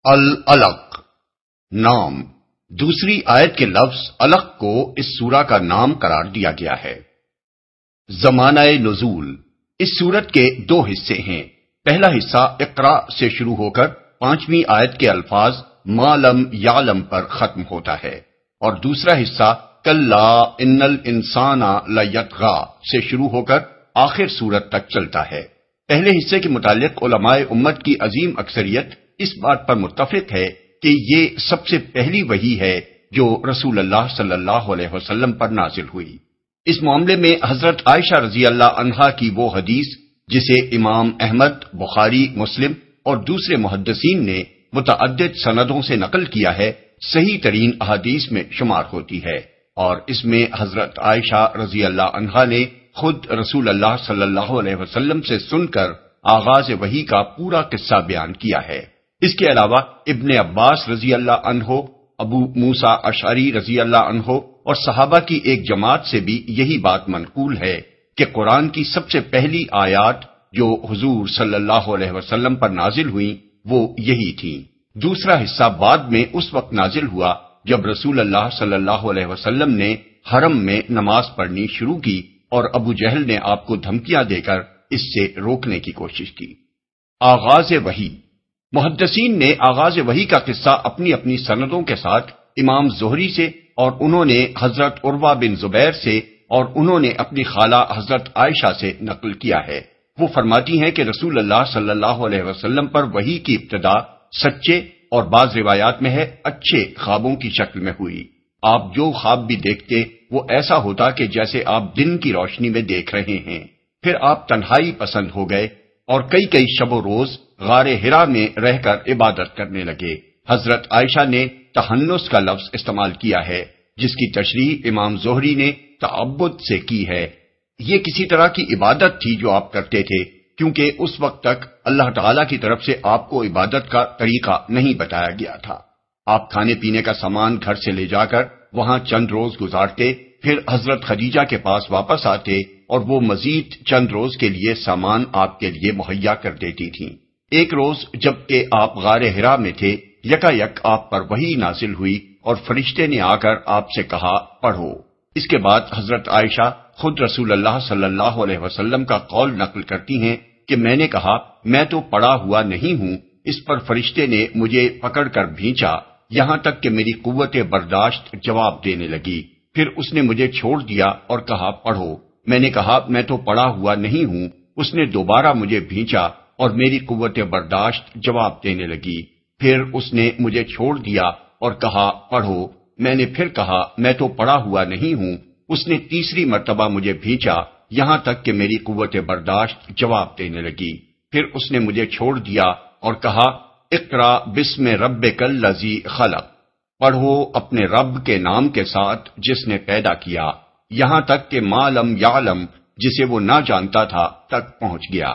العلق نام، دوسری آیت کے لفظ علق کو اس سورہ کا نام قرار دیا گیا ہے۔ زمانہ نزول، اس سورت کے دو حصے ہیں۔ پہلا حصہ اقرا سے شروع ہو کر 5ویں آیت کے الفاظ ما لم یعلم پر ختم ہوتا ہے، اور دوسرا حصہ کلا ان الانسان لیطغی سے شروع ہو کر آخر سورت تک چلتا ہے۔ پہلے حصے کے متعلق علماء امت کی عظیم اکثریت اس بات پر متفق ہے کہ یہ سب سے پہلی وحی ہے جو رسول اللہ صلی اللہ علیہ وسلم پر نازل ہوئی۔ اس معاملے میں حضرت عائشہ رضی اللہ عنہا کی وہ حدیث جسے امام احمد، بخاری، مسلم اور دوسرے محدثین نے متعدد سندوں سے نقل کیا ہے، صحیح ترین احادیث میں شمار ہوتی ہے، اور اس میں حضرت عائشہ رضی اللہ عنہا نے خود رسول اللہ صلی اللہ علیہ وسلم سے سن کر آغاز وحی کا پورا قصہ بیان کیا ہے۔ اس کے علاوہ ابن عباس رضی اللہ عنہ، ابو موسیٰ اشعری رضی اللہ عنہ اور صحابہ کی ایک جماعت سے بھی یہی بات منقول ہے کہ قرآن کی سب سے پہلی آیات جو حضور صلی اللہ علیہ وسلم پر نازل ہوئیں وہ یہی تھیں۔ دوسرا حصہ بعد میں اس وقت نازل ہوا جب رسول اللہ صلی اللہ علیہ وسلم نے حرم میں نماز پڑھنی شروع کی اور ابو جہل نے آپ کو دھمکیاں دے کر اس سے روکنے کی کوشش کی۔ آغاز وحی، محدثین نے آغاز وحی کا قصہ اپنی اپنی سندوں کے ساتھ امام زہری سے، اور انہوں نے حضرت عروہ بن زبیر سے، اور انہوں نے اپنی خالہ حضرت عائشہ سے نقل کیا ہے۔ وہ فرماتی ہیں کہ رسول اللہ صلی اللہ علیہ وسلم پر وحی کی ابتدا سچے اور بعض روایات میں ہے اچھے خوابوں کی شکل میں ہوئی۔ آپ جو خواب بھی دیکھتے وہ ایسا ہوتا کہ جیسے آپ دن کی روشنی میں دیکھ رہے ہیں۔ پھر آپ تنہائی پسند ہو گئے اور کئی شب و روز غار حرا میں رہ کر عبادت کرنے لگے۔ حضرت عائشہ نے تحنس کا لفظ استعمال کیا ہے، جس کی تشریح امام زہری نے تعبد سے کی ہے۔ یہ کسی طرح کی عبادت تھی جو آپ کرتے تھے، کیونکہ اس وقت تک اللہ تعالی کی طرف سے آپ کو عبادت کا طریقہ نہیں بتایا گیا تھا۔ آپ کھانے پینے کا سامان گھر سے لے جا کر وہاں چند روز گزارتے، پھر حضرت خدیجہ کے پاس واپس آتے اور وہ مزید چند روز کے لیے سامان آپ کے لیے مہیا کر دیتی تھیں۔ ایک روز جب کہ آپ غار حرا میں تھے، یکایک آپ پر وحی نازل ہوئی اور فرشتے نے آ کر آپ سے کہا پڑھو۔ اس کے بعد حضرت عائشہ خود رسول اللہ صلی اللہ علیہ وسلم کا قول نقل کرتی ہیں کہ میں نے کہا میں تو پڑا ہوا نہیں ہوں۔ اس پر فرشتے نے مجھے پکڑ کر بھینچا، یہاں تک کہ میری قوت برداشت جواب دینے لگی۔ پھر اس نے مجھے چھوڑ دیا اور کہا پڑھو۔ میں نے کہا میں تو پڑا ہوا نہیں ہوں۔ اس نے دوبارہ مجھے بھینچا اور میری قوت برداشت جواب دینے لگی۔ پھر اس نے مجھے چھوڑ دیا اور کہا پڑھو۔ میں نے پھر کہا میں تو پڑا ہوا نہیں ہوں۔ اس نے تیسری مرتبہ مجھے بھینچا، یہاں تک کہ میری قوت برداشت جواب دینے لگی۔ پھر اس نے مجھے چھوڑ دیا اور کہا اقرا بسم ربک الذی خلق، پڑھو اپنے رب کے نام کے ساتھ جس نے پیدا کیا، یہاں تک کہ ما لم یعلم، جسے وہ نہ جانتا تھا تک پہنچ گیا۔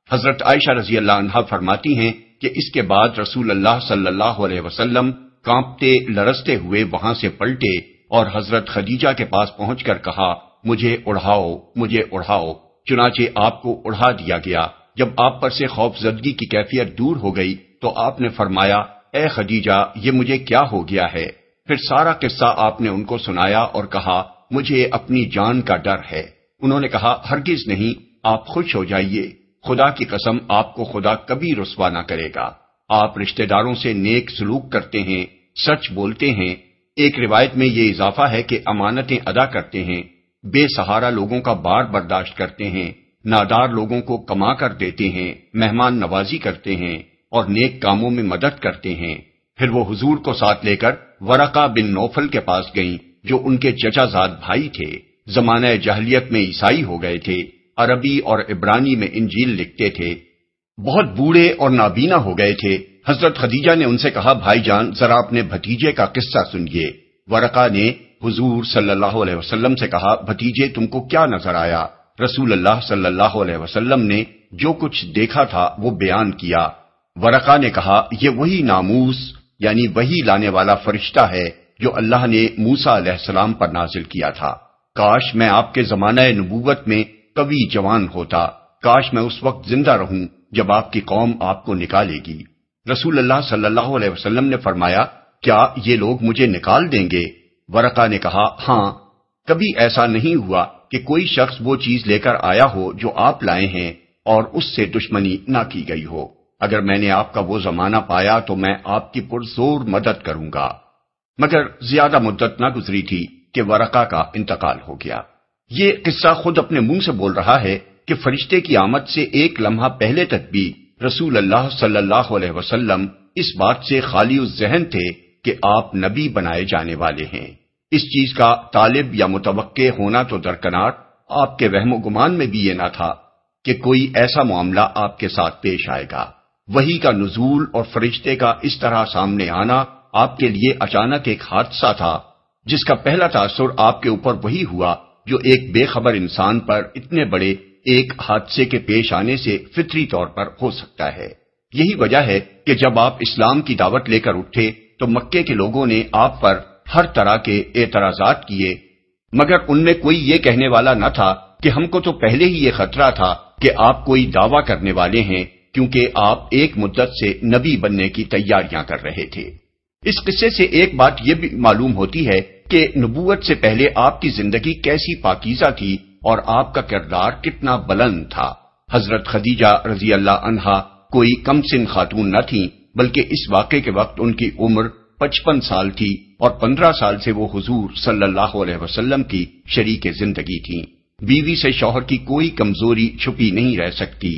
حضرت عائشہ رضی اللہ عنہا فرماتی ہیں کہ اس کے بعد رسول اللہ صلی اللہ علیہ وسلم کانپتے لرزتے ہوئے وہاں سے پلٹے اور حضرت خدیجہ کے پاس پہنچ کر کہا مجھے اڑھاؤ، مجھے اڑھاؤ۔ چنانچہ آپ کو اڑھا دیا گیا۔ جب آپ پر سے خوف زدگی کی کیفیت دور ہو گئی تو آپ نے فرمایا اے خدیجہ یہ مجھے کیا ہو گیا ہے؟ پھر سارا قصہ آپ نے ان کو سنایا اور کہا مجھے اپنی جان کا ڈر ہے۔ انہوں نے کہا ہرگز نہیں، آپ خوش ہو جائیے، خدا کی قسم آپ کو خدا کبھی رسوا نہ کرے گا۔ آپ رشتہ داروں سے نیک سلوک کرتے ہیں، سچ بولتے ہیں۔ ایک روایت میں یہ اضافہ ہے کہ امانتیں ادا کرتے ہیں، بے سہارا لوگوں کا بار برداشت کرتے ہیں، نادار لوگوں کو کما کر دیتے ہیں، مہمان نوازی کرتے ہیں اور نیک کاموں میں مدد کرتے ہیں۔ پھر وہ حضور کو ساتھ لے کر ورقہ بن نوفل کے پاس گئیں جو ان کے چچا زاد بھائی تھے، زمانہ جاہلیت میں عیسائی ہو گئے تھے، عربی اور عبرانی میں انجیل لکھتے تھے، بہت بوڑھے اور نابینا ہو گئے تھے۔ حضرت خدیجہ نے ان سے کہا بھائی جان ذرا اپنے بھتیجے کا قصہ سنیے۔ ورقہ نے حضور صلی اللہ علیہ وسلم سے کہا بھتیجے تم کو کیا نظر آیا؟ رسول اللہ صلی اللہ علیہ وسلم نے جو کچھ دیکھا تھا وہ بیان کیا۔ ورقہ نے کہا یہ وہی ناموس یعنی وہی لانے والا فرشتہ ہے جو اللہ نے موسیٰ علیہ السلام پر نازل کیا تھا۔ کاش میں آپ کے زمانہ نبوت میں کبھی جوان ہوتا، کاش میں اس وقت زندہ رہوں جب آپ کی قوم آپ کو نکالے گی۔ رسول اللہ صلی اللہ علیہ وسلم نے فرمایا، کیا یہ لوگ مجھے نکال دیں گے؟ ورقہ نے کہا، ہاں، کبھی ایسا نہیں ہوا کہ کوئی شخص وہ چیز لے کر آیا ہو جو آپ لائے ہیں اور اس سے دشمنی نہ کی گئی ہو۔ اگر میں نے آپ کا وہ زمانہ پایا تو میں آپ کی پرزور مدد کروں گا۔ مگر زیادہ مدت نہ گزری تھی کہ ورقہ کا انتقال ہو گیا۔ یہ قصہ خود اپنے منہ سے بول رہا ہے کہ فرشتے کی آمد سے ایک لمحہ پہلے تک بھی رسول اللہ صلی اللہ علیہ وسلم اس بات سے خالی الذہن تھے کہ آپ نبی بنائے جانے والے ہیں۔ اس چیز کا طالب یا متوقع ہونا تو درکنار، آپ کے وہم و گمان میں بھی یہ نہ تھا کہ کوئی ایسا معاملہ آپ کے ساتھ پیش آئے گا۔ وحی کا نزول اور فرشتے کا اس طرح سامنے آنا آپ کے لیے اچانک ایک حادثہ تھا، جس کا پہلا تاثر آپ کے اوپر وہی ہوا جو ایک بے خبر انسان پر اتنے بڑے ایک حادثے کے پیش آنے سے فطری طور پر ہو سکتا ہے۔ یہی وجہ ہے کہ جب آپ اسلام کی دعوت لے کر اٹھے تو مکے کے لوگوں نے آپ پر ہر طرح کے اعتراضات کیے، مگر ان میں کوئی یہ کہنے والا نہ تھا کہ ہم کو تو پہلے ہی یہ خطرہ تھا کہ آپ کوئی دعویٰ کرنے والے ہیں، کیونکہ آپ ایک مدت سے نبی بننے کی تیاریاں کر رہے تھے۔ اس قصے سے ایک بات یہ بھی معلوم ہوتی ہے کہ نبوت سے پہلے آپ کی زندگی کیسی پاکیزہ تھی اور آپ کا کردار کتنا بلند تھا۔ حضرت خدیجہ رضی اللہ عنہا کوئی کم سن خاتون نہ تھیں، بلکہ اس واقعے کے وقت ان کی عمر 55 سال تھی اور 15 سال سے وہ حضور صلی اللہ علیہ وسلم کی شریک زندگی تھیں۔ بیوی سے شوہر کی کوئی کمزوری چھپی نہیں رہ سکتی۔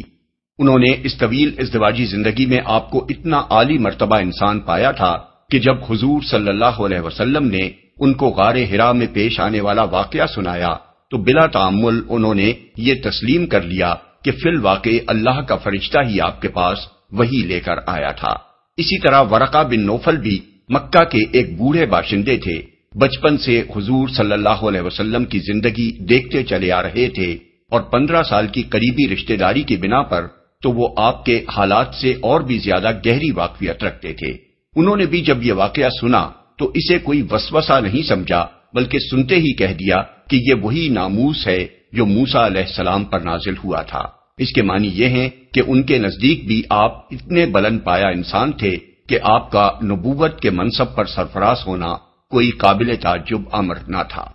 انہوں نے اس طویل ازدواجی زندگی میں آپ کو اتنا عالی مرتبہ انسان پایا تھا کہ جب حضور صلی اللہ علیہ وسلم نے ان کو غار حرا میں پیش آنے والا واقعہ سنایا تو بلا تعمل انہوں نے یہ تسلیم کر لیا کہ فی الواقع اللہ کا فرشتہ ہی آپ کے پاس وحی لے کر آیا تھا۔ اسی طرح ورقہ بن نوفل بھی مکہ کے ایک بوڑھے باشندے تھے، بچپن سے حضور صلی اللہ علیہ وسلم کی زندگی دیکھتے چلے آ رہے تھے اور 15 سال کی قریبی رشتہ داری کی بنا پر تو وہ آپ کے حالات سے اور بھی زیادہ گہری واقفیت رکھتے تھے۔ انہوں نے بھی جب یہ واقعہ سنا تو اسے کوئی وسوسہ نہیں سمجھا، بلکہ سنتے ہی کہہ دیا کہ یہ وہی ناموس ہے جو موسیٰ علیہ السلام پر نازل ہوا تھا۔ اس کے معنی یہ ہیں کہ ان کے نزدیک بھی آپ اتنے بلند پایا انسان تھے کہ آپ کا نبوت کے منصب پر سرفراز ہونا کوئی قابل تعجب امر نہ تھا۔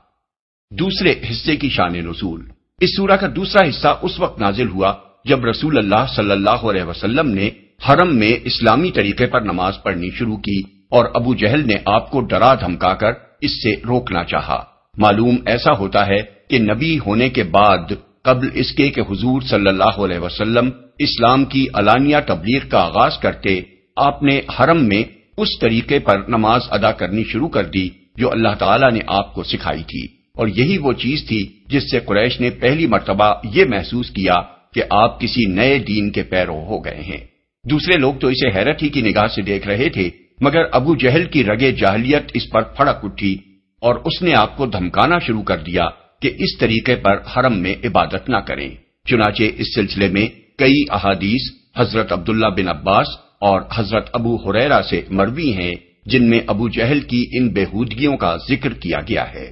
دوسرے حصے کی شان نزول۔ اس سورہ کا دوسرا حصہ اس وقت نازل ہوا جب رسول اللہ صلی اللہ علیہ وسلم نے حرم میں اسلامی طریقے پر نماز پڑھنی شروع کی اور ابو جہل نے آپ کو ڈرا دھمکا کر اس سے روکنا چاہا۔ معلوم ایسا ہوتا ہے کہ نبی ہونے کے بعد قبل اس کے کہ حضور صلی اللہ علیہ وسلم اسلام کی علانیہ تبلیغ کا آغاز کرتے، آپ نے حرم میں اس طریقے پر نماز ادا کرنی شروع کر دی جو اللہ تعالیٰ نے آپ کو سکھائی تھی، اور یہی وہ چیز تھی جس سے قریش نے پہلی مرتبہ یہ محسوس کیا کہ آپ کسی نئے دین کے پیرو ہو گئے ہیں۔ دوسرے لوگ تو اسے حیرت ہی کی نگاہ سے دیکھ رہے تھے، مگر ابو جہل کی رگے جاہلیت اس پر پھڑک اٹھی اور اس نے آپ کو دھمکانا شروع کر دیا کہ اس طریقے پر حرم میں عبادت نہ کریں۔ چنانچہ اس سلسلے میں کئی احادیث حضرت عبداللہ بن عباس اور حضرت ابو ہریرہ سے مروی ہیں جن میں ابو جہل کی ان بےہودگیوں کا ذکر کیا گیا ہے۔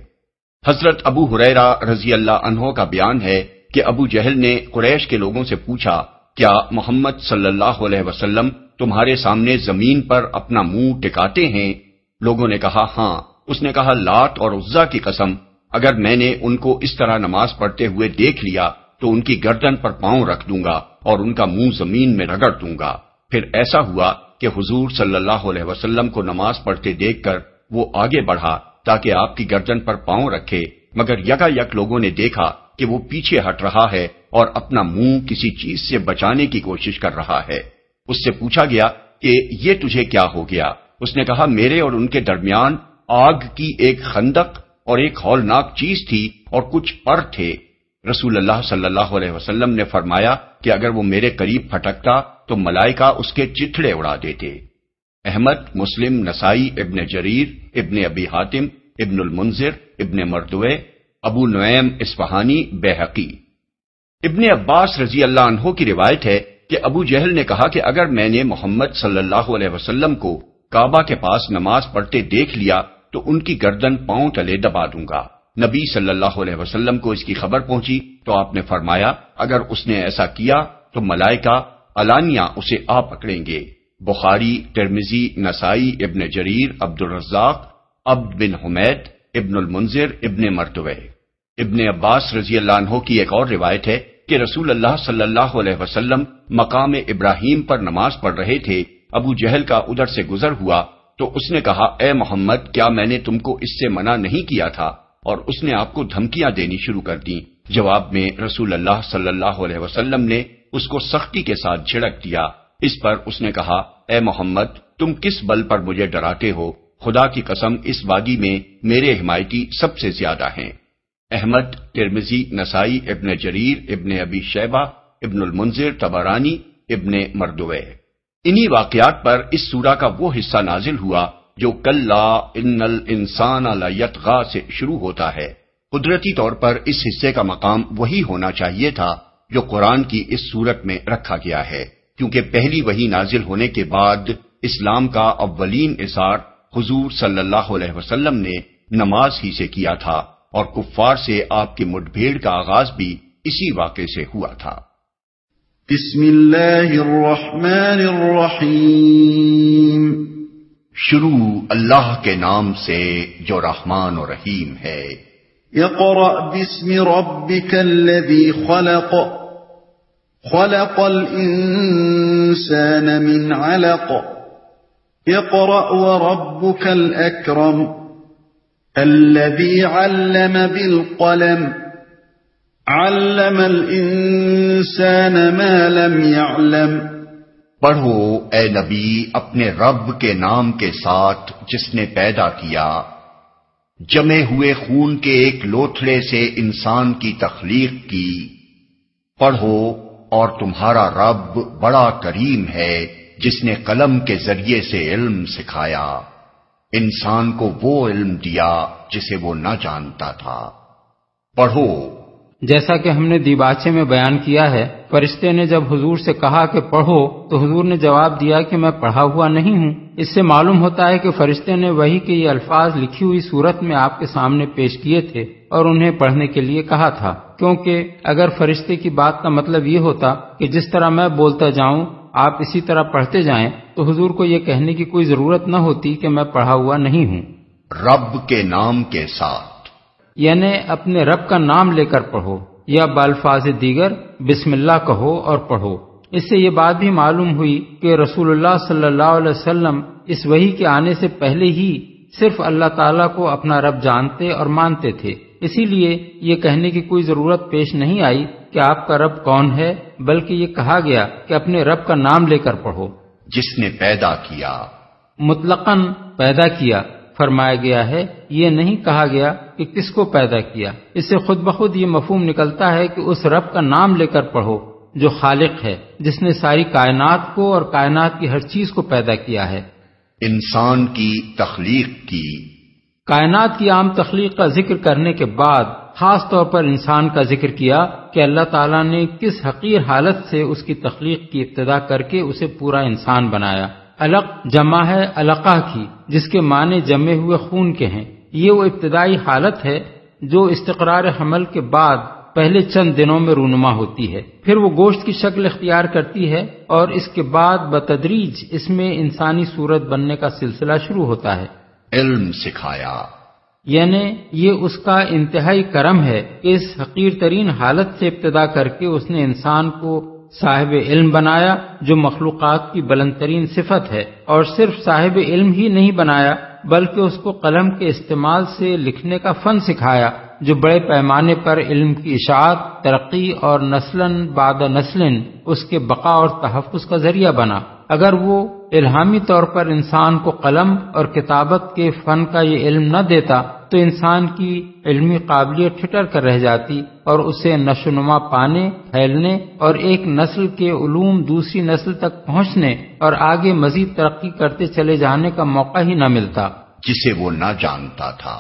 حضرت ابو ہریرہ رضی اللہ عنہ کا بیان ہے کہ ابو جہل نے قریش کے لوگوں سے پوچھا، کیا محمد صلی اللہ علیہ وسلم تمہارے سامنے زمین پر اپنا منہ ٹکاتے ہیں؟ لوگوں نے کہا ہاں۔ اس نے کہا، لات اور عزا کی قسم، اگر میں نے ان کو اس طرح نماز پڑھتے ہوئے دیکھ لیا تو ان کی گردن پر پاؤں رکھ دوں گا اور ان کا منہ زمین میں رگڑ دوں گا۔ پھر ایسا ہوا کہ حضور صلی اللہ علیہ وسلم کو نماز پڑھتے دیکھ کر وہ آگے بڑھا تاکہ آپ کی گردن پر پاؤں رکھے، مگر یکا یک لوگوں نے دیکھا کہ وہ پیچھے ہٹ رہا ہے اور اپنا منہ کسی چیز سے بچانے کی کوشش کر رہا ہے۔ اس سے پوچھا گیا کہ یہ تجھے کیا ہو گیا؟ اس نے کہا، میرے اور ان کے درمیان آگ کی ایک خندق اور ایک ہولناک چیز تھی اور کچھ پر تھے۔ رسول اللہ صلی اللہ علیہ وسلم نے فرمایا کہ اگر وہ میرے قریب پھٹکتا تو ملائکہ اس کے چتھڑے اڑا دیتے۔ احمد، مسلم، نسائی، ابن جریر، ابن ابی حاتم، ابن المنذر، ابن مردوے، ابو نعیم اصفہانی، بیہقی۔ ابن عباس رضی اللہ عنہ کی روایت ہے کہ ابو جہل نے کہا کہ اگر میں نے محمد صلی اللہ علیہ وسلم کو کعبہ کے پاس نماز پڑھتے دیکھ لیا تو ان کی گردن پاؤں تلے دبا دوں گا۔ نبی صلی اللہ علیہ وسلم کو اس کی خبر پہنچی تو آپ نے فرمایا، اگر اس نے ایسا کیا تو ملائکہ علانیہ اسے آ پکڑیں گے۔ بخاری، ترمذی، نسائی، ابن جریر، عبد الرزاق، عبد بن حمید، ابن المنذر، ابن مردوے۔ ابن عباس رضی اللہ عنہ کی ایک اور روایت ہے کہ رسول اللہ صلی اللہ علیہ وسلم مقام ابراہیم پر نماز پڑھ رہے تھے، ابو جہل کا ادھر سے گزر ہوا تو اس نے کہا، اے محمد، کیا میں نے تم کو اس سے منع نہیں کیا تھا؟ اور اس نے آپ کو دھمکیاں دینی شروع کر دیں۔ جواب میں رسول اللہ صلی اللہ علیہ وسلم نے اس کو سختی کے ساتھ جھڑک دیا۔ اس پر اس نے کہا، اے محمد، تم کس بل پر مجھے ڈراتے ہو؟ خدا کی قسم، اس وادی میں میرے حمایتی سب سے زیادہ ہیں۔ احمد، ترمذی، نسائی، ابن جریر، ابن ابی شیبہ، ابن المنذر، طبرانی، ابن مردوے۔ انہی واقعات پر اس سورہ کا وہ حصہ نازل ہوا جو کلا ان الانسان لیطغی سے شروع ہوتا ہے۔ قدرتی طور پر اس حصے کا مقام وہی ہونا چاہیے تھا جو قرآن کی اس سورت میں رکھا گیا ہے، کیونکہ پہلی وحی نازل ہونے کے بعد اسلام کا اولین اظہار حضور صلی اللہ علیہ وسلم نے نماز ہی سے کیا تھا، اور کفار سے آپ کی مٹبھیڑ کا آغاز بھی اسی واقعے سے ہوا تھا۔ بسم اللہ الرحمن الرحیم۔ شروع اللہ کے نام سے جو رحمان و رحیم ہے۔ اقرأ باسم ربک الذی خلق، خلق الانسان من علق، اقرأ وربک الاکرم، الذی علم بالقلم، علم الانسان ما لم يعلم۔ پڑھو اے نبی اپنے رب کے نام کے ساتھ جس نے پیدا کیا، جمے ہوئے خون کے ایک لوتھڑے سے انسان کی تخلیق کی۔ پڑھو اور تمہارا رب بڑا کریم ہے جس نے قلم کے ذریعے سے علم سکھایا، انسان کو وہ علم دیا جسے وہ نہ جانتا تھا۔ پڑھو۔ جیسا کہ ہم نے دیباچے میں بیان کیا ہے، فرشتے نے جب حضور سے کہا کہ پڑھو تو حضور نے جواب دیا کہ میں پڑھا ہوا نہیں ہوں۔ اس سے معلوم ہوتا ہے کہ فرشتے نے وحی کے یہ الفاظ لکھی ہوئی صورت میں آپ کے سامنے پیش کیے تھے اور انہیں پڑھنے کے لیے کہا تھا، کیونکہ اگر فرشتے کی بات کا مطلب یہ ہوتا کہ جس طرح میں بولتا جاؤں آپ اسی طرح پڑھتے جائیں تو حضور کو یہ کہنے کی کوئی ضرورت نہ ہوتی کہ میں پڑھا ہوا نہیں ہوں۔ رب کے نام کے ساتھ، یعنی اپنے رب کا نام لے کر پڑھو، یا بالفاظ دیگر بسم اللہ کہو اور پڑھو۔ اس سے یہ بات بھی معلوم ہوئی کہ رسول اللہ صلی اللہ علیہ وسلم اس وحی کے آنے سے پہلے ہی صرف اللہ تعالیٰ کو اپنا رب جانتے اور مانتے تھے، اسی لیے یہ کہنے کی کوئی ضرورت پیش نہیں آئی کہ آپ کا رب کون ہے، بلکہ یہ کہا گیا کہ اپنے رب کا نام لے کر پڑھو۔ جس نے پیدا کیا، مطلقاً پیدا کیا فرمایا گیا ہے، یہ نہیں کہا گیا کہ کس کو پیدا کیا۔ اس سے خود بخود یہ مفہوم نکلتا ہے کہ اس رب کا نام لے کر پڑھو جو خالق ہے، جس نے ساری کائنات کو اور کائنات کی ہر چیز کو پیدا کیا ہے۔ انسان کی تخلیق کی، کائنات کی عام تخلیق کا ذکر کرنے کے بعد خاص طور پر انسان کا ذکر کیا کہ اللہ تعالیٰ نے کس حقیر حالت سے اس کی تخلیق کی ابتدا کر کے اسے پورا انسان بنایا۔ علق جمع ہے علقہ کی، جس کے معنی جمے ہوئے خون کے ہیں۔ یہ وہ ابتدائی حالت ہے جو استقرار حمل کے بعد پہلے چند دنوں میں رونما ہوتی ہے، پھر وہ گوشت کی شکل اختیار کرتی ہے اور اس کے بعد بتدریج اس میں انسانی صورت بننے کا سلسلہ شروع ہوتا ہے۔ علم سکھایا، یعنی یہ اس کا انتہائی کرم ہے کہ اس حقیر ترین حالت سے ابتدا کر کے اس نے انسان کو صاحب علم بنایا جو مخلوقات کی بلند ترین صفت ہے، اور صرف صاحب علم ہی نہیں بنایا بلکہ اس کو قلم کے استعمال سے لکھنے کا فن سکھایا جو بڑے پیمانے پر علم کی اشاعت، ترقی اور نسلاً بعد نسلاً اس کے بقا اور تحفظ کا ذریعہ بنا۔ اگر وہ الہامی طور پر انسان کو قلم اور کتابت کے فن کا یہ علم نہ دیتا تو انسان کی علمی قابلیت ٹھٹر کر رہ جاتی اور اسے نشو و نما پانے، پھیلنے اور ایک نسل کے علوم دوسری نسل تک پہنچنے اور آگے مزید ترقی کرتے چلے جانے کا موقع ہی نہ ملتا، جسے وہ نہ جانتا تھا۔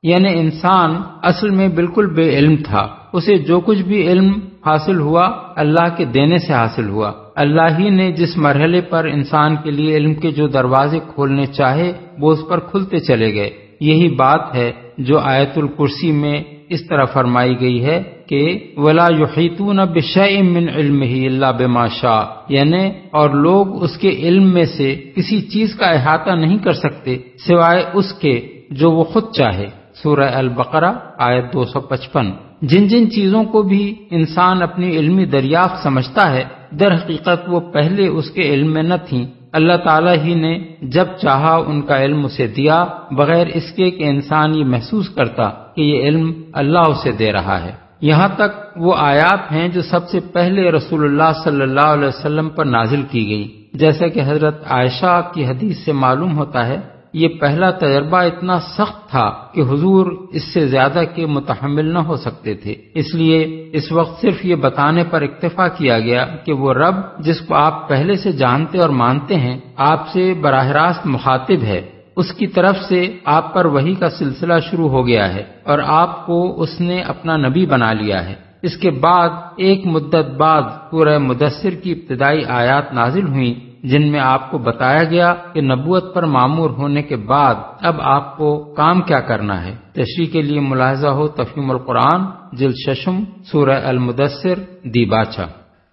یعنی انسان اصل میں بالکل بے علم تھا، اسے جو کچھ بھی علم حاصل ہوا اللہ کے دینے سے حاصل ہوا۔ اللہ ہی نے جس مرحلے پر انسان کے لیے علم کے جو دروازے کھولنے چاہے وہ اس پر کھلتے چلے گئے۔ یہی بات ہے جو آیت الکرسی میں اس طرح فرمائی گئی ہے کہ کہ ولا یحیطون بشیء من علمہ الا بما شاء، یعنی اور لوگ اس کے علم میں سے کسی چیز کا احاطہ نہیں کر سکتے سوائے اس کے جو وہ خود چاہے۔ سورہ البقرہ آیت 255۔ جن جن چیزوں کو بھی انسان اپنی علمی دریافت سمجھتا ہے، در حقیقت وہ پہلے اس کے علم میں نہ تھیں، اللہ تعالیٰ ہی نے جب چاہا ان کا علم اسے دیا، بغیر اس کے کہ انسان یہ محسوس کرتا کہ یہ علم اللہ اسے دے رہا ہے۔ یہاں تک وہ آیات ہیں جو سب سے پہلے رسول اللہ صلی اللہ علیہ وسلم پر نازل کی گئی، جیسا کہ حضرت عائشہ کی حدیث سے معلوم ہوتا ہے، یہ پہلا تجربہ اتنا سخت تھا کہ حضور اس سے زیادہ کے متحمل نہ ہو سکتے تھے، اس لیے اس وقت صرف یہ بتانے پر اکتفا کیا گیا کہ وہ رب جس کو آپ پہلے سے جانتے اور مانتے ہیں آپ سے براہ راست مخاطب ہے، اس کی طرف سے آپ پر وحی کا سلسلہ شروع ہو گیا ہے اور آپ کو اس نے اپنا نبی بنا لیا ہے۔ اس کے بعد ایک مدت بعد سورہ مدثر کی ابتدائی آیات نازل ہوئیں جن میں آپ کو بتایا گیا کہ نبوت پر مامور ہونے کے بعد اب آپ کو کام کیا کرنا ہے۔ تشریح کے لیے ملاحظہ ہو تفہیم القرآن جلد 6 سورہ المدثر دیباچہ۔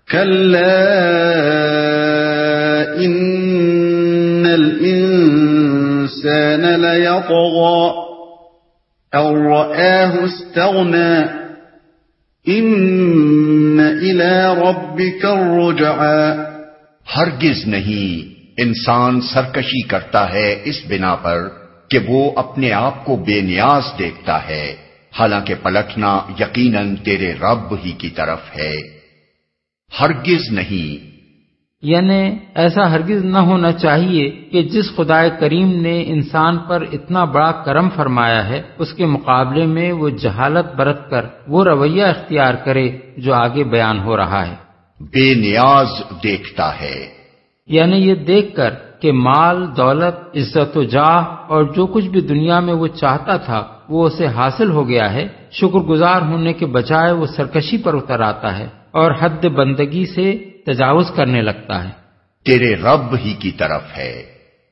کلا ان الانسان لیطغى ان رآه استغنى ان الى ربك الرجعى۔ ہرگز نہیں، انسان سرکشی کرتا ہے اس بنا پر کہ وہ اپنے آپ کو بے نیاز دیکھتا ہے، حالانکہ پلٹنا یقیناً تیرے رب ہی کی طرف ہے۔ ہرگز نہیں، یعنی ایسا ہرگز نہ ہونا چاہیے کہ جس خدائے کریم نے انسان پر اتنا بڑا کرم فرمایا ہے اس کے مقابلے میں وہ جہالت برت کر وہ رویہ اختیار کرے جو آگے بیان ہو رہا ہے۔ بے نیاز دیکھتا ہے، یعنی یہ دیکھ کر کہ مال، دولت، عزت و جاہ اور جو کچھ بھی دنیا میں وہ چاہتا تھا وہ اسے حاصل ہو گیا ہے، شکر گزار ہونے کے بجائے وہ سرکشی پر اتر آتا ہے اور حد بندگی سے تجاوز کرنے لگتا ہے۔ تیرے رب ہی کی طرف ہے،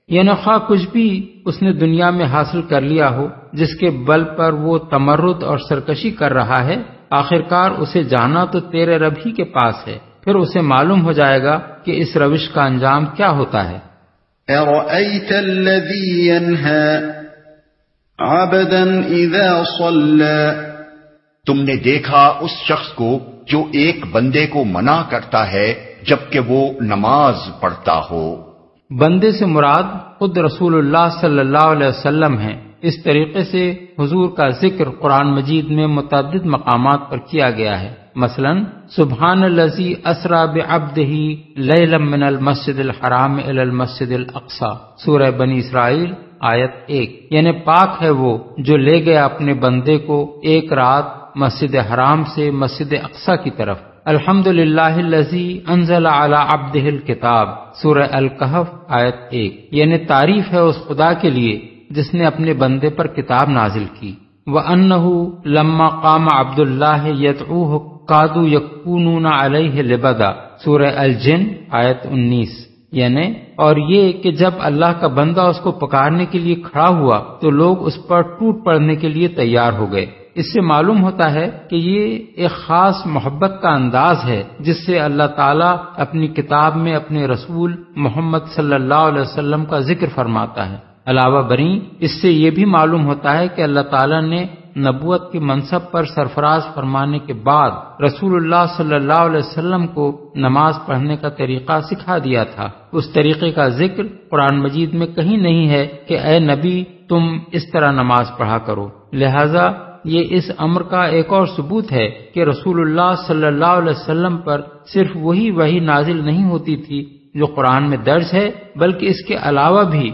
یعنی خواہ کچھ بھی اس نے دنیا میں حاصل کر لیا ہو جس کے بل پر وہ تمرد اور سرکشی کر رہا ہے، آخرکار اسے جانا تو تیرے رب ہی کے پاس ہے، پھر اسے معلوم ہو جائے گا کہ اس روش کا انجام کیا ہوتا ہے۔ اَرَأَيْتَ الَّذِي يَنْهَى عَبْدًا إِذَا صَلَّى۔ تم نے دیکھا اس شخص کو جو ایک بندے کو منع کرتا ہے جبکہ وہ نماز پڑھتا ہو۔ بندے سے مراد خود رسول اللہ صلی اللہ علیہ وسلم ہیں۔ اس طریقے سے حضور کا ذکر قرآن مجید میں متعدد مقامات پر کیا گیا ہے، مثلا سبحان الذی اسری بعبدہ لیلا من المسجد الحرام الی المسجد الاقصی، سورہ بنی اسرائیل آیت 1، یعنی پاک ہے وہ جو لے گیا اپنے بندے کو ایک رات مسجد حرام سے مسجد اقصی کی طرف۔ الحمدللہ الذی انزل علی عبدہ الکتاب، سورہ الکہف آیت 1، یعنی تعریف ہے اس خدا کے لیے جس نے اپنے بندے پر کتاب نازل کی۔ وَأَنَّهُ لَمَّا قَامَ عَبْدُ اللَّهِ يَدْعُوهُ كَادُوا يَكُونُونَ عَلَيْهِ لِبَدًا، سورہ الجن آیت 19، یعنی اور یہ کہ جب اللہ کا بندہ اس کو پکارنے کے لیے کھڑا ہوا تو لوگ اس پر ٹوٹ پڑنے کے لیے تیار ہو گئے۔ اس سے معلوم ہوتا ہے کہ یہ ایک خاص محبت کا انداز ہے جس سے اللہ تعالیٰ اپنی کتاب میں اپنے رسول محمد صلی اللہ علیہ وسلم کا ذکر فرماتا ہے۔ علاوہ بریں اس سے یہ بھی معلوم ہوتا ہے کہ اللہ تعالیٰ نے نبوت کے منصب پر سرفراز فرمانے کے بعد رسول اللہ صلی اللہ علیہ وسلم کو نماز پڑھنے کا طریقہ سکھا دیا تھا۔ اس طریقے کا ذکر قرآن مجید میں کہیں نہیں ہے کہ اے نبی تم اس طرح نماز پڑھا کرو، لہذا یہ اس امر کا ایک اور ثبوت ہے کہ رسول اللہ صلی اللہ علیہ وسلم پر صرف وہی نازل نہیں ہوتی تھی جو قرآن میں درج ہے، بلکہ اس کے علاوہ بھی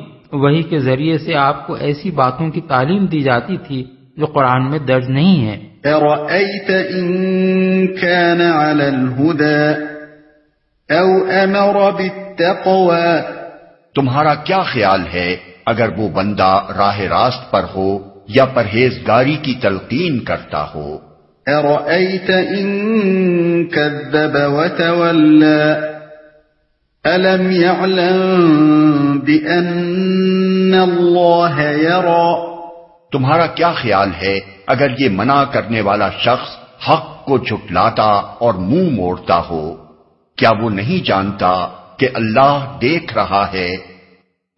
وحی کے ذریعے سے آپ کو ایسی باتوں کی تعلیم دی جاتی تھی جو قرآن میں درج نہیں ہے۔ اَرَأَيْتَ إِن كَانَ عَلَى الْهُدَى أَوْ أَمَرَ بِالتَّقْوَى۔ تمہارا کیا خیال ہے اگر وہ بندہ راہ راست پر ہو یا پرہیزگاری کی تلقین کرتا ہو؟ اَرَأَيْتَ إِن كَذَّبَ وَتَوَلَّى أَلَمْ يَعْلَمْ بِأَنَّ اللَّهَ يَرَى۔ تمہارا کیا خیال ہے اگر یہ منع کرنے والا شخص حق کو جھٹلاتا اور منہ موڑتا ہو، کیا وہ نہیں جانتا کہ اللہ دیکھ رہا ہے؟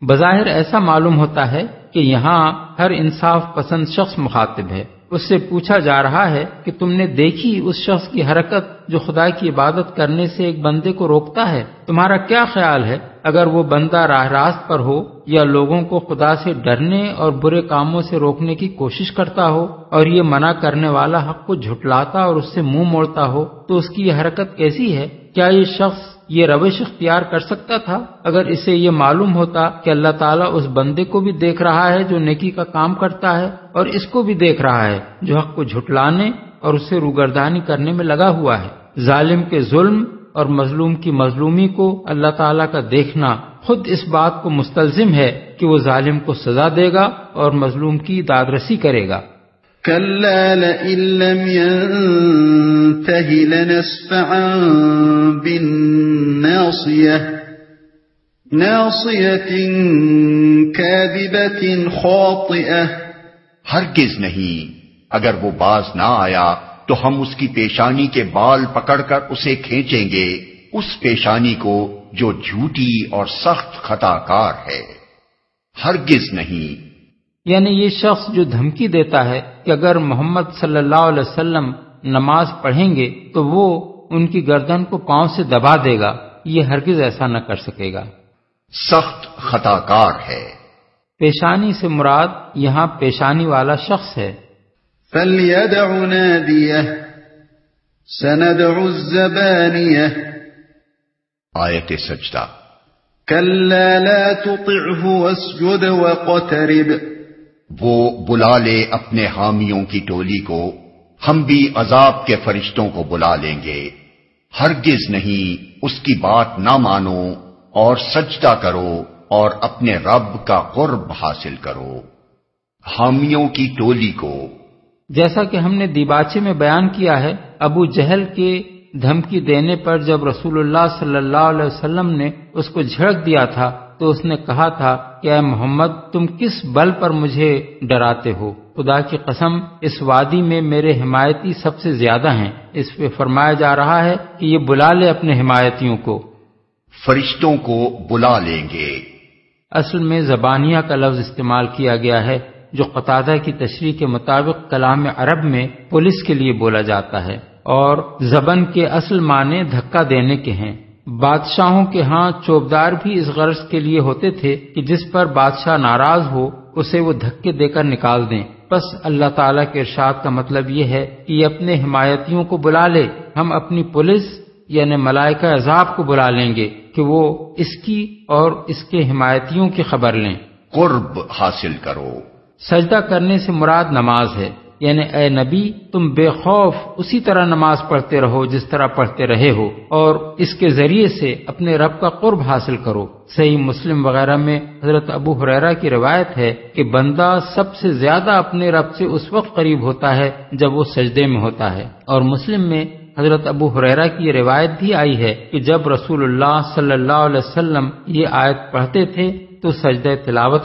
بظاہر ایسا معلوم ہوتا ہے کہ یہاں ہر انصاف پسند شخص مخاطب ہے۔ اس سے پوچھا جا رہا ہے کہ تم نے دیکھی اس شخص کی حرکت جو خدا کی عبادت کرنے سے ایک بندے کو روکتا ہے؟ تمہارا کیا خیال ہے اگر وہ بندہ راہ راست پر ہو یا لوگوں کو خدا سے ڈرنے اور برے کاموں سے روکنے کی کوشش کرتا ہو اور یہ منع کرنے والا حق کو جھٹلاتا اور اس سے منہ موڑتا ہو تو اس کی یہ حرکت کیسی ہے؟ کیا یہ شخص یہ روش اختیار کر سکتا تھا اگر اسے یہ معلوم ہوتا کہ اللہ تعالیٰ اس بندے کو بھی دیکھ رہا ہے جو نیکی کا کام کرتا ہے اور اس کو بھی دیکھ رہا ہے جو حق کو جھٹلانے اور اس سے روگردانی کرنے میں لگا ہوا ہے؟ ظالم کے ظلم اور مظلوم کی مظلومی کو اللہ تعالیٰ کا دیکھنا خود اس بات کو مستلزم ہے کہ وہ ظالم کو سزا دے گا اور مظلوم کی دادرسی کرے گا۔ كلا لئن لم ينته لنسفعا بالناصية ناصية كاذبة خاطئة۔ ہرگز نہیں، اگر وہ باز نہ آیا تو ہم اس کی پیشانی کے بال پکڑ کر اسے کھینچیں گے، اس پیشانی کو جو جھوٹی اور سخت خطا کار ہے۔ ہرگز نہیں، یعنی یہ شخص جو دھمکی دیتا ہے کہ اگر محمد صلی اللہ علیہ وسلم نماز پڑھیں گے تو وہ ان کی گردن کو پاؤں سے دبا دے گا، یہ ہرگز ایسا نہ کر سکے گا، سخت خطا کار ہے۔ پیشانی سے مراد یہاں پیشانی والا شخص ہے۔ فَلْيَدْعُ نَادِيَهُ سَنَدْعُ الزَّبَانِيَةَ۔ آیت سجدہ۔ كَلَّا لَا تُطِعْهُ وَاسْجُدْ وَاقْتَرِب۔ وہ بلا لے اپنے حامیوں کی ٹولی کو، ہم بھی عذاب کے فرشتوں کو بلا لیں گے۔ ہرگز نہیں، اس کی بات نہ مانو اور سجدہ کرو اور اپنے رب کا قرب حاصل کرو۔ حامیوں کی ٹولی کو، جیسا کہ ہم نے دیباچے میں بیان کیا ہے، ابو جہل کے دھمکی دینے پر جب رسول اللہ صلی اللہ علیہ وسلم نے اس کو جھڑک دیا تھا تو اس نے کہا تھا کہ اے محمد، تم کس بل پر مجھے ڈراتے ہو؟ خدا کی قسم، اس وادی میں میرے حمایتی سب سے زیادہ ہیں۔ اس پہ فرمایا جا رہا ہے کہ یہ بلا لے اپنے حمایتیوں کو۔ فرشتوں کو بلا لیں گے۔ اصل میں زبانیہ کا لفظ استعمال کیا گیا ہے جو قتادہ کی تشریح کے مطابق کلام عرب میں پولیس کے لیے بولا جاتا ہے، اور زبن کے اصل معنی دھکا دینے کے ہیں۔ بادشاہوں کے ہاں چوبدار بھی اس غرض کے لیے ہوتے تھے کہ جس پر بادشاہ ناراض ہو اسے وہ دھکے دے کر نکال دیں۔ بس اللہ تعالیٰ کے ارشاد کا مطلب یہ ہے کہ یہ اپنے حمایتیوں کو بلا لے، ہم اپنی پولیس یعنی ملائکہ عذاب کو بلا لیں گے کہ وہ اس کی اور اس کے حمایتیوں کی خبر لیں۔ قرب حاصل کرو۔ سجدہ کرنے سے مراد نماز ہے، یعنی اے نبی تم بے خوف اسی طرح نماز پڑھتے رہو جس طرح پڑھتے رہے ہو، اور اس کے ذریعے سے اپنے رب کا قرب حاصل کرو۔ صحیح مسلم وغیرہ میں حضرت ابو ہریرہ کی روایت ہے کہ بندہ سب سے زیادہ اپنے رب سے اس وقت قریب ہوتا ہے جب وہ سجدے میں ہوتا ہے، اور مسلم میں حضرت ابو ہریرہ کی یہ روایت بھی آئی ہے کہ جب رسول اللہ صلی اللہ علیہ وسلم یہ آیت پڑھتے تھے تو سجدہ تلاوت